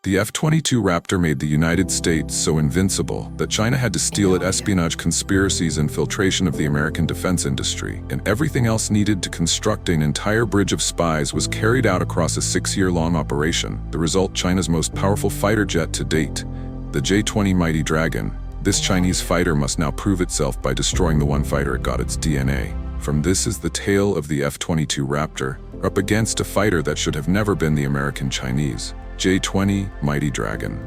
The F-22 Raptor made the United States so invincible that China had to steal it espionage conspiracies and infiltration of the American defense industry, and everything else needed to construct an entire bridge of spies was carried out across a 6-year-long operation. The result, China's most powerful fighter jet to date, the J-20 Mighty Dragon. This Chinese fighter must now prove itself by destroying the one fighter it got its DNA. From this is the tale of the F-22 Raptor, up against a fighter that should have never been the American Chinese. J-20 Mighty Dragon.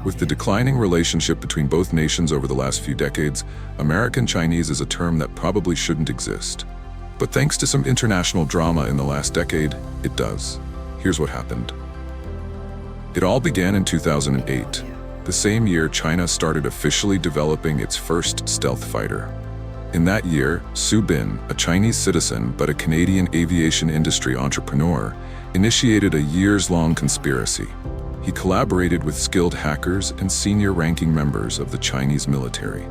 With the declining relationship between both nations over the last few decades, American Chinese is a term that probably shouldn't exist. But thanks to some international drama in the last decade, it does. Here's what happened. It all began in 2008. The same year China started officially developing its first stealth fighter. In that year, Subin, a Chinese citizen but a Canadian aviation industry entrepreneur, initiated a years-long conspiracy. He collaborated with skilled hackers and senior-ranking members of the Chinese military.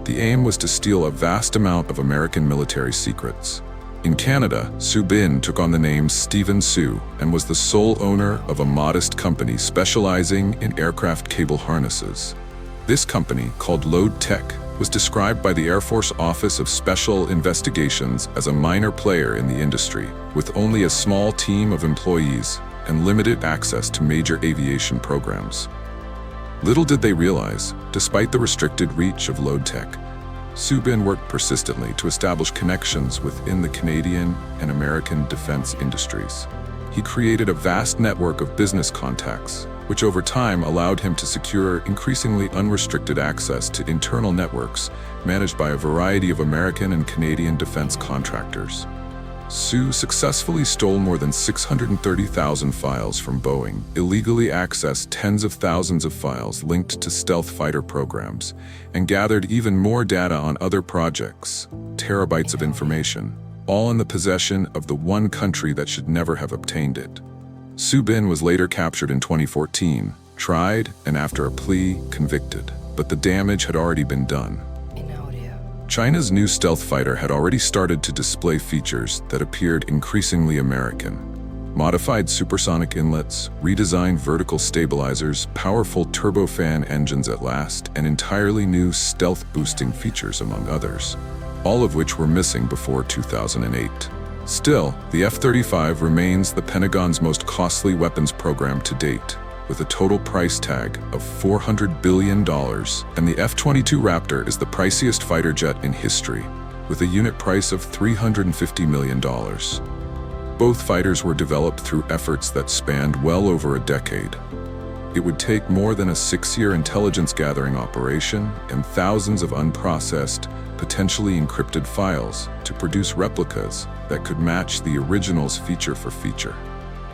The aim was to steal a vast amount of American military secrets. In Canada, Subin took on the name Stephen Su and was the sole owner of a modest company specializing in aircraft cable harnesses. This company, called Load Tech, was described by the Air Force Office of Special Investigations as a minor player in the industry, with only a small team of employees and limited access to major aviation programs. Little did they realize, despite the restricted reach of Load Tech, Subin worked persistently to establish connections within the Canadian and American defense industries. He created a vast network of business contacts, which over time allowed him to secure increasingly unrestricted access to internal networks managed by a variety of American and Canadian defense contractors. Su successfully stole more than 630,000 files from Boeing, illegally accessed tens of thousands of files linked to stealth fighter programs, and gathered even more data on other projects, terabytes of information, all in the possession of the one country that should never have obtained it. Subin was later captured in 2014, tried, and after a plea, convicted. But the damage had already been done. China's new stealth fighter had already started to display features that appeared increasingly American. Modified supersonic inlets, redesigned vertical stabilizers, powerful turbofan engines at last, and entirely new stealth-boosting features among others, all of which were missing before 2008. Still, the F-35 remains the Pentagon's most costly weapons program to date, with a total price tag of $400 billion, and the F-22 Raptor is the priciest fighter jet in history, with a unit price of $350 million. Both fighters were developed through efforts that spanned well over a decade. It would take more than a 6-year intelligence-gathering operation and thousands of unprocessed, potentially encrypted files to produce replicas that could match the originals feature for feature.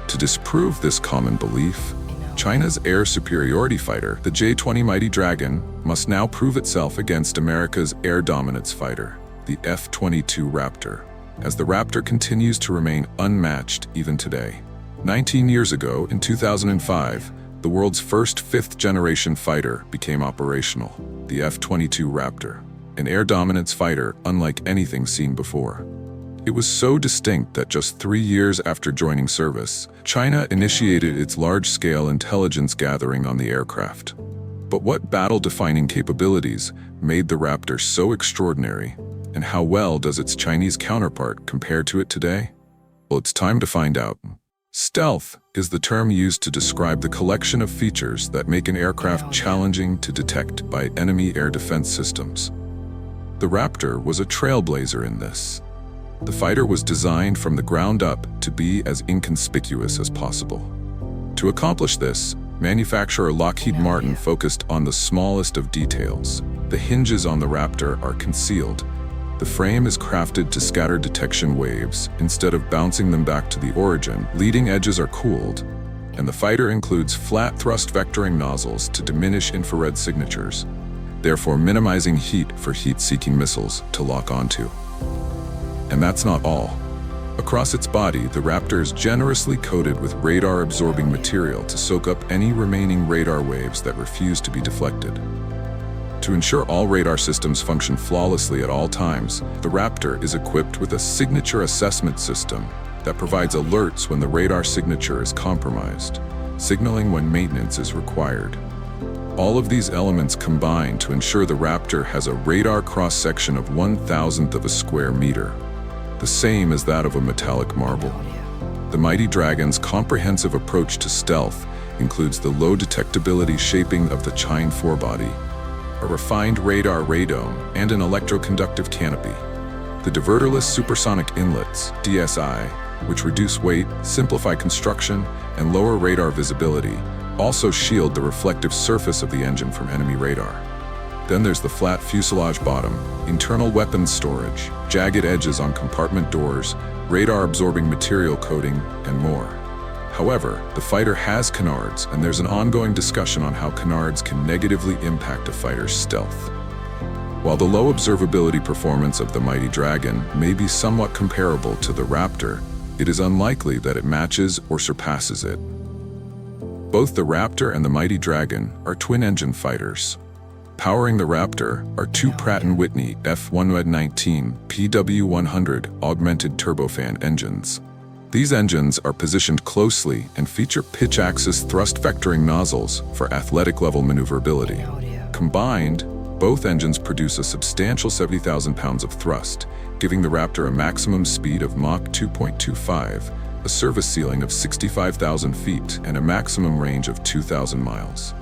To disprove this common belief, China's air superiority fighter, the J-20 Mighty Dragon, must now prove itself against America's air dominance fighter, the F-22 Raptor, as the Raptor continues to remain unmatched even today. 19 years ago, in 2005, the world's first fifth-generation fighter became operational, the F-22 Raptor, an air dominance fighter unlike anything seen before. It was so distinct that just 3 years after joining service, China initiated its large-scale intelligence gathering on the aircraft. But what battle-defining capabilities made the Raptor so extraordinary, and how well does its Chinese counterpart compare to it today? Well, it's time to find out. Stealth is the term used to describe the collection of features that make an aircraft challenging to detect by enemy air defense systems. The Raptor was a trailblazer in this. The fighter was designed from the ground up to be as inconspicuous as possible. To accomplish this, manufacturer Lockheed Martin focused on the smallest of details. The hinges on the Raptor are concealed. The frame is crafted to scatter detection waves instead of bouncing them back to the origin. Leading edges are cooled, and the fighter includes flat thrust vectoring nozzles to diminish infrared signatures, therefore minimizing heat for heat-seeking missiles to lock onto. And that's not all. Across its body, the Raptor is generously coated with radar-absorbing material to soak up any remaining radar waves that refuse to be deflected. To ensure all radar systems function flawlessly at all times, the Raptor is equipped with a signature assessment system that provides alerts when the radar signature is compromised. signaling when maintenance is required. All of these elements combine to ensure the Raptor has a radar cross-section of 1/1000th of a square meter, the same as that of a metallic marble. The Mighty Dragon's comprehensive approach to stealth includes the low detectability shaping of the Chine forebody, a refined radar radome, and an electroconductive canopy. The diverterless supersonic inlets, DSI, which reduce weight, simplify construction, and lower radar visibility, also shield the reflective surface of the engine from enemy radar. Then there's the flat fuselage bottom, internal weapons storage, jagged edges on compartment doors, radar-absorbing material coating, and more. However, the fighter has canards, and there's an ongoing discussion on how canards can negatively impact a fighter's stealth. While the low observability performance of the Mighty Dragon may be somewhat comparable to the Raptor, it is unlikely that it matches or surpasses it. Both the Raptor and the Mighty Dragon are twin-engine fighters. Powering the Raptor are two Pratt & Whitney F-119 PW100 augmented turbofan engines. These engines are positioned closely and feature pitch-axis thrust vectoring nozzles for athletic-level maneuverability. Combined, both engines produce a substantial 70,000 pounds of thrust, giving the Raptor a maximum speed of Mach 2.25, a service ceiling of 65,000 feet, and a maximum range of 2,000 miles.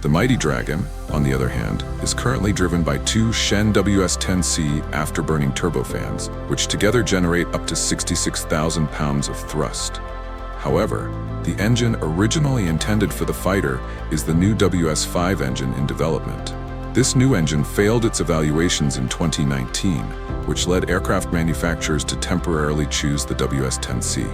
The Mighty Dragon, on the other hand, is currently driven by two Shen WS-10C afterburning turbofans, which together generate up to 66,000 pounds of thrust. However, the engine originally intended for the fighter is the new WS-5 engine in development. This new engine failed its evaluations in 2019, which led aircraft manufacturers to temporarily choose the WS-10C.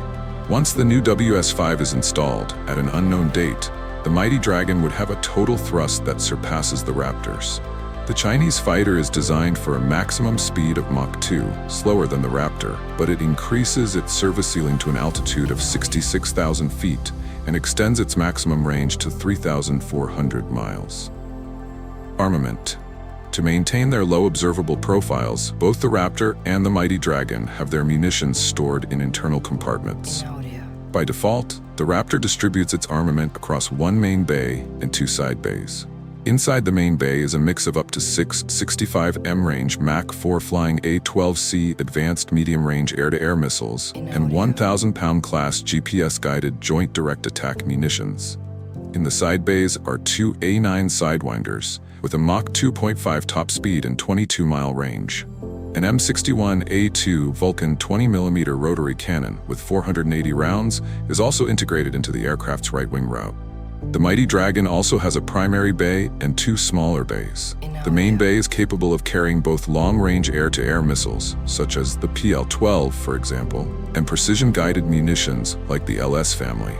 Once the new WS-5 is installed, at an unknown date, the Mighty Dragon would have a total thrust that surpasses the Raptor's. The Chinese fighter is designed for a maximum speed of Mach 2, slower than the Raptor, but it increases its service ceiling to an altitude of 66,000 feet and extends its maximum range to 3,400 miles. Armament. To maintain their low observable profiles, both the Raptor and the Mighty Dragon have their munitions stored in internal compartments. By default, the Raptor distributes its armament across one main bay and two side bays. Inside the main bay is a mix of up to 6 65M range Mach 4 flying A-12C advanced medium-range air-to-air missiles and 1,000-pound class GPS-guided joint direct attack munitions. In the side bays are two A-9 Sidewinders with a Mach 2.5 top speed and 22-mile range. An M61A2 Vulcan 20mm rotary cannon with 480 rounds is also integrated into the aircraft's right-wing route. The Mighty Dragon also has a primary bay and two smaller bays. The main bay is capable of carrying both long-range air-to-air missiles, such as the PL-12, for example, and precision-guided munitions like the LS family.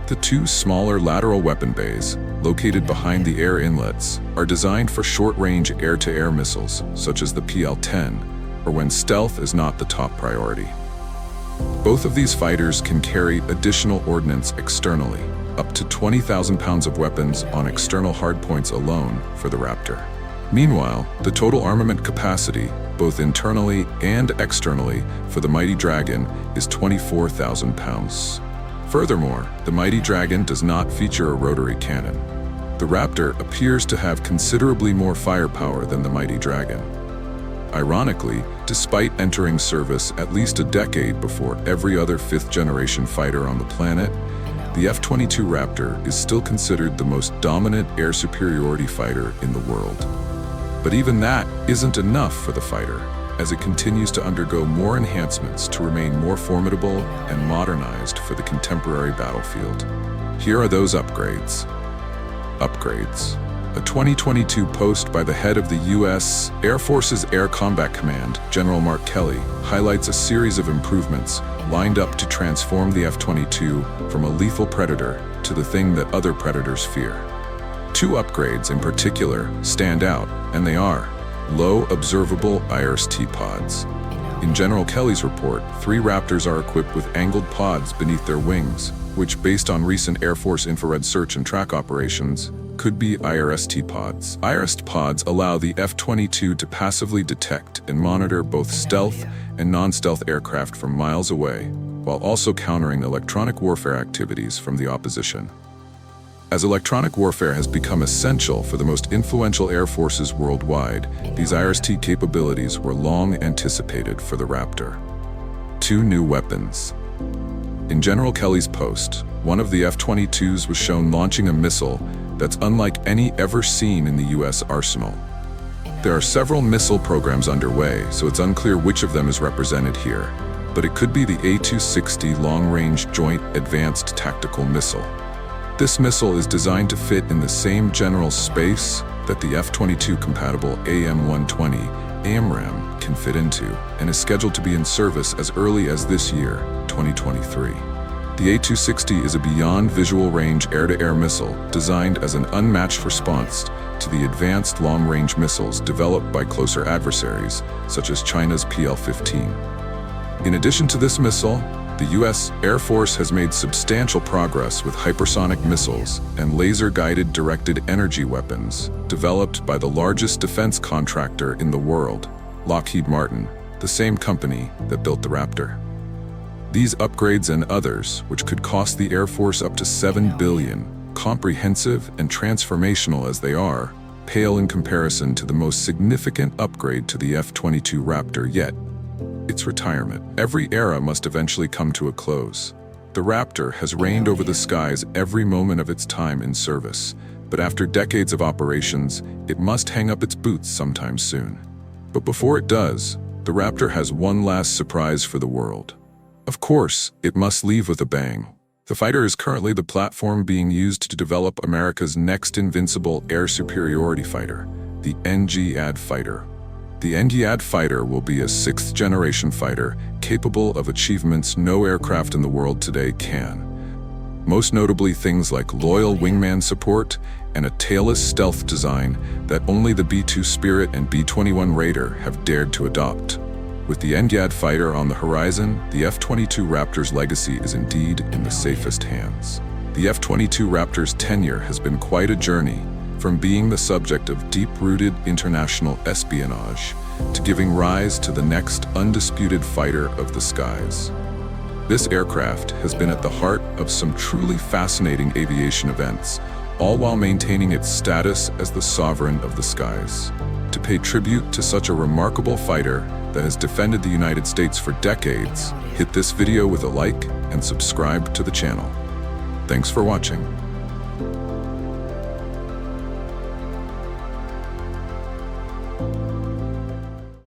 The two smaller lateral weapon bays, located behind the air inlets, are designed for short-range air-to-air missiles, such as the PL-10, or when stealth is not the top priority. Both of these fighters can carry additional ordnance externally, up to 20,000 pounds of weapons on external hardpoints alone for the Raptor. Meanwhile, the total armament capacity, both internally and externally, for the Mighty Dragon is 24,000 pounds. Furthermore, the Mighty Dragon does not feature a rotary cannon. The Raptor appears to have considerably more firepower than the Mighty Dragon. Ironically, despite entering service at least a decade before every other fifth-generation fighter on the planet, the F-22 Raptor is still considered the most dominant air superiority fighter in the world. But even that isn't enough for the fighter, as it continues to undergo more enhancements to remain more formidable and modernized for the contemporary battlefield. Here are those upgrades. A 2022 post by the head of the U.S. Air Force's Air Combat Command, General Mark Kelly, highlights a series of improvements lined up to transform the F-22 from a lethal predator to the thing that other predators fear. Two upgrades in particular stand out, and they are low observable IRST pods. In General Kelly's report, 3 Raptors are equipped with angled pods beneath their wings, which, based on recent Air Force infrared search and track operations, could be IRST pods. IRST pods allow the F-22 to passively detect and monitor both stealth and non-stealth aircraft from miles away, while also countering electronic warfare activities from the opposition. As electronic warfare has become essential for the most influential air forces worldwide, these IRST capabilities were long anticipated for the Raptor. 2 new weapons. In General Kelly's post, one of the F-22s was shown launching a missile that's unlike any ever seen in the U.S. arsenal. There are several missile programs underway, so it's unclear which of them is represented here, but it could be the A-260 Long-Range Joint Advanced Tactical Missile. This missile is designed to fit in the same general space that the F-22 compatible AM-120 AMRAAM can fit into, and is scheduled to be in service as early as this year, 2023. The A-260 is a beyond visual range air-to-air missile designed as an unmatched response to the advanced long-range missiles developed by closer adversaries, such as China's PL-15. In addition to this missile, the U.S. Air Force has made substantial progress with hypersonic missiles and laser-guided directed energy weapons developed by the largest defense contractor in the world, Lockheed Martin, the same company that built the Raptor. These upgrades and others, which could cost the Air Force up to $7 billion, comprehensive and transformational as they are, pale in comparison to the most significant upgrade to the F-22 Raptor yet: its retirement. Every era must eventually come to a close. The Raptor has reigned over the skies every moment of its time in service, but after decades of operations, it must hang up its boots sometime soon. But before it does, the Raptor has one last surprise for the world. Of course, it must leave with a bang. The fighter is currently the platform being used to develop America's next invincible air superiority fighter, the NGAD fighter. The NGAD fighter will be a 6th-generation fighter capable of achievements no aircraft in the world today can. Most notably things like loyal wingman support and a tailless stealth design that only the B-2 Spirit and B-21 Raider have dared to adopt. With the NGAD fighter on the horizon, the F-22 Raptor's legacy is indeed in the safest hands. The F-22 Raptor's tenure has been quite a journey, from being the subject of deep-rooted international espionage to giving rise to the next undisputed fighter of the skies. This aircraft has been at the heart of some truly fascinating aviation events, all while maintaining its status as the sovereign of the skies. To pay tribute to such a remarkable fighter that has defended the United States for decades, hit this video with a like and subscribe to the channel. Thanks for watching.